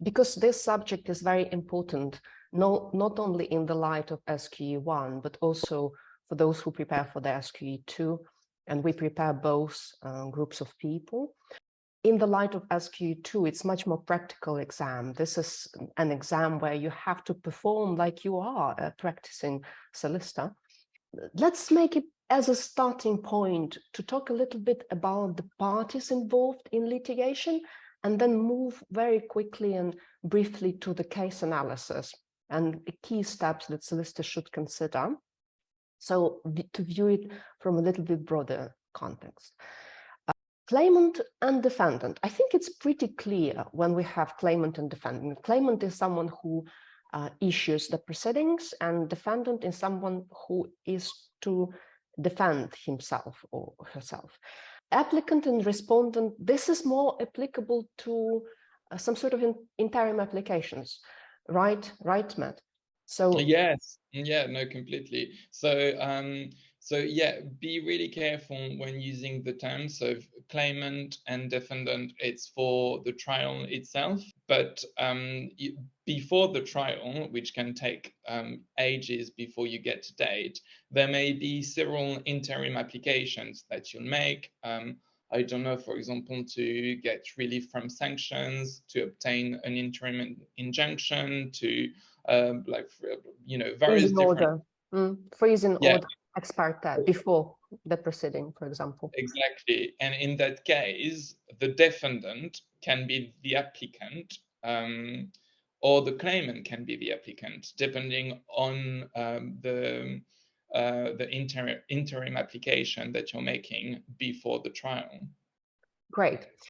because this subject is very important, not only in the light of SQE1, but also for those who prepare for the SQE2, and we prepare both groups of people. In the light of SQE2, it's much more practical exam. This is an exam where you have to perform like you are a practicing solicitor. Let's make it as a starting point to talk a little bit about the parties involved in litigation, and then move very quickly and briefly to the case analysis and the key steps that solicitors should consider. So to view it from a little bit broader context. Claimant and defendant. I think it's pretty clear when we have claimant and defendant. Claimant is someone who issues the proceedings, and defendant is someone who is to defend himself or herself. Applicant and respondent, this is more applicable to some sort of interim applications, right, Matt? So yes, yeah, no, completely. So yeah, be really careful when using the terms of claimant and defendant. It's for the trial itself, but before the trial, which can take ages before you get to date, there may be several interim applications that you'll make. I don't know, for example, to get relief from sanctions, to obtain an interim injunction, to various different freezing order ex parte before the proceeding, for example. Exactly. And in that case, the defendant can be the applicant, or the claimant can be the applicant, depending on the interim application that you're making before the trial. Great.